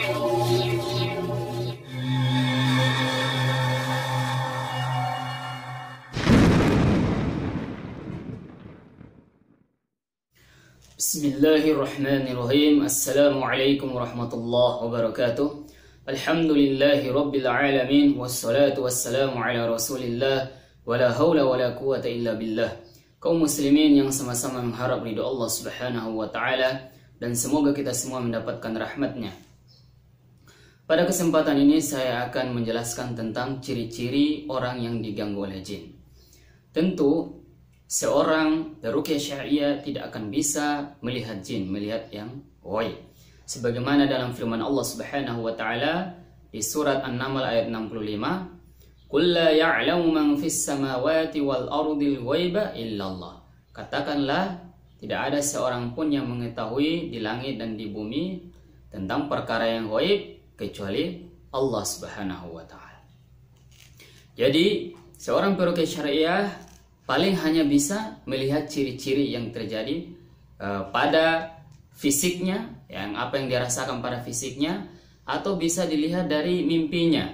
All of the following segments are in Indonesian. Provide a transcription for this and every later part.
Bismillahirrahmanirrahim. Assalamualaikum warahmatullahi wabarakatuh. Alhamdulillahi rabbil alamin. Wassalatu wassalamu ala rasulillah. Wala hawla wala quwata illa billah. Kaum muslimin yang sama-sama mengharap ridho Allah subhanahu wa ta'ala, dan semoga kita semua mendapatkan rahmatnya. Pada kesempatan ini saya akan menjelaskan tentang ciri-ciri orang yang diganggu oleh jin. Tentu seorang peruqyah syariah tidak akan bisa melihat jin, melihat yang ghaib. Sebagaimana dalam firman Allah Subhanahu wa taala di surat An-Naml ayat 65, "Qul la ya'lamu man fis samawati wal ardil ghaiba illallah." Katakanlah, tidak ada seorang pun yang mengetahui di langit dan di bumi tentang perkara yang ghaib kecuali Allah Subhanahu wa taala. Jadi, seorang peruqyah syariah paling hanya bisa melihat ciri-ciri yang terjadi pada fisiknya, yang apa yang dia rasakan pada fisiknya, atau bisa dilihat dari mimpinya,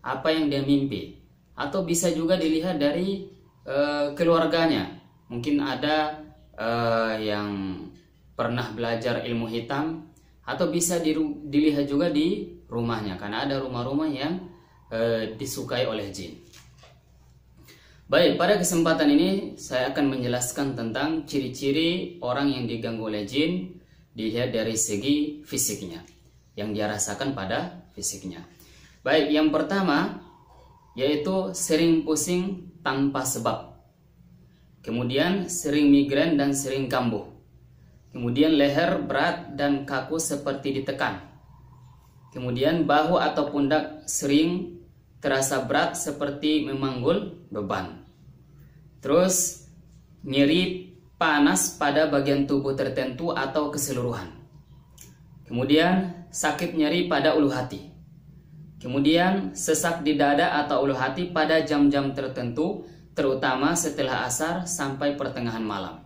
apa yang dia mimpi, atau bisa juga dilihat dari keluarganya. Mungkin ada yang pernah belajar ilmu hitam, atau bisa dilihat juga di rumahnya, karena ada rumah-rumah yang disukai oleh jin. Baik, pada kesempatan ini saya akan menjelaskan tentang ciri-ciri orang yang diganggu oleh jin dilihat dari segi fisiknya, yang dia rasakan pada fisiknya. Baik, yang pertama yaitu sering pusing tanpa sebab. Kemudian sering migrain dan sering kambuh. Kemudian leher berat dan kaku seperti ditekan. Kemudian bahu atau pundak sering terasa berat seperti memanggul beban. Terus nyeri panas pada bagian tubuh tertentu atau keseluruhan. Kemudian sakit nyeri pada ulu hati. Kemudian sesak di dada atau ulu hati pada jam-jam tertentu, terutama setelah asar sampai pertengahan malam.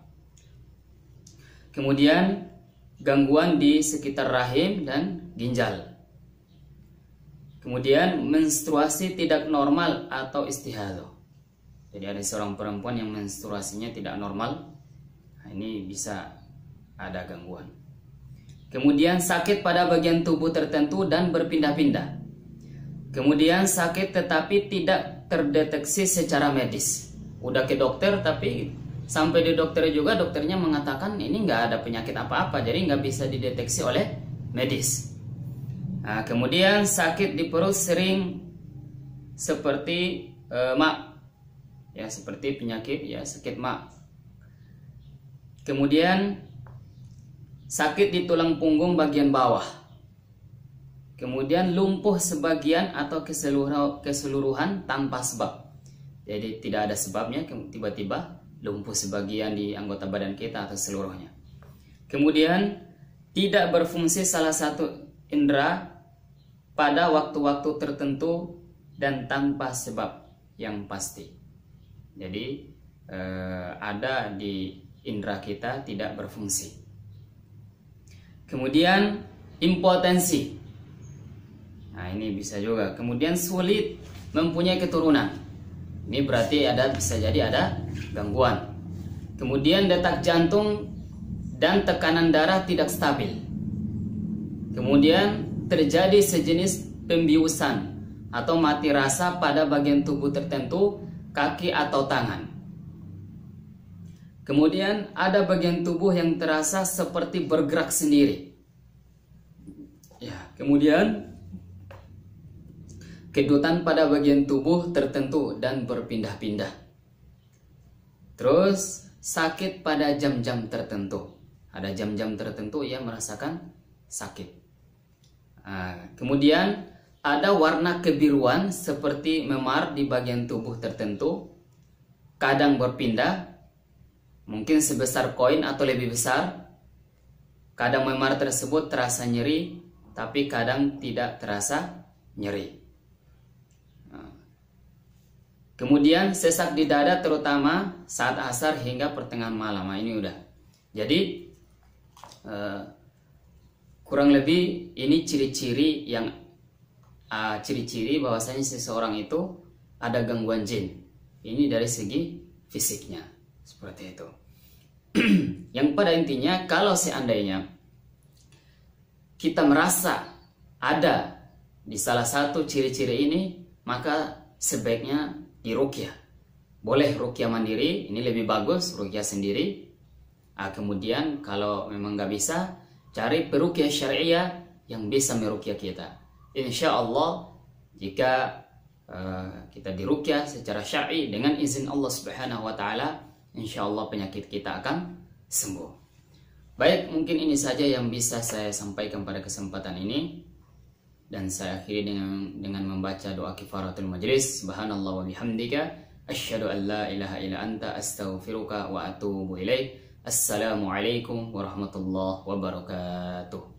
Kemudian gangguan di sekitar rahim dan ginjal. Kemudian menstruasi tidak normal atau istihadah. Jadi ada seorang perempuan yang menstruasinya tidak normal, nah, ini bisa ada gangguan. Kemudian sakit pada bagian tubuh tertentu dan berpindah-pindah. Kemudian sakit tetapi tidak terdeteksi secara medis. Udah ke dokter tapi sampai di dokter juga dokternya mengatakan ini nggak ada penyakit apa-apa, jadi nggak bisa dideteksi oleh medis. Nah, kemudian sakit di perut sering seperti ya, seperti penyakit ya sakit mak. Kemudian sakit di tulang punggung bagian bawah. Kemudian lumpuh sebagian atau keseluruhan tanpa sebab. Jadi tidak ada sebabnya, tiba-tiba lumpuh sebagian di anggota badan kita atau seluruhnya. Kemudian tidak berfungsi salah satu indera pada waktu-waktu tertentu dan tanpa sebab yang pasti. Jadi ada di indera kita tidak berfungsi. Kemudian impotensi. Nah, ini bisa juga. Kemudian sulit mempunyai keturunan. Ini berarti bisa jadi ada gangguan. Kemudian detak jantung dan tekanan darah tidak stabil. Kemudian terjadi sejenis pembiusan atau mati rasa pada bagian tubuh tertentu, kaki atau tangan. Kemudian ada bagian tubuh yang terasa seperti bergerak sendiri. Ya, kemudian kedutan pada bagian tubuh tertentu dan berpindah-pindah. Terus sakit pada jam-jam tertentu. Ada jam-jam tertentu ia merasakan sakit. Nah, kemudian ada warna kebiruan seperti memar di bagian tubuh tertentu, kadang berpindah, mungkin sebesar koin atau lebih besar. Kadang memar tersebut terasa nyeri, tapi kadang tidak terasa nyeri. Kemudian sesak di dada terutama saat asar hingga pertengahan malam. Nah, ini udah. Jadi kurang lebih ini ciri-ciri yang ciri-ciri bahwasanya seseorang itu ada gangguan jin. Ini dari segi fisiknya seperti itu. Yang pada intinya kalau seandainya kita merasa ada di salah satu ciri-ciri ini, maka sebaiknya diruqyah. Boleh ruqyah mandiri, ini lebih bagus, ruqyah sendiri. Kemudian kalau memang nggak bisa, cari peruqyah syariah yang bisa meruqyah kita. Insya Allah jika kita diruqyah secara syar'i dengan izin Allah Subhanahu Wa Taala, insya Allah penyakit kita akan sembuh. Baik, mungkin ini saja yang bisa saya sampaikan pada kesempatan ini. Dan saya akhiri dengan membaca doa kifaratul majlis. Subhanallah wa bihamdika, asyhadu an la ilaha illa anta, astaghfiruka wa atubu ilaik. Assalamualaikum warahmatullahi wabarakatuh.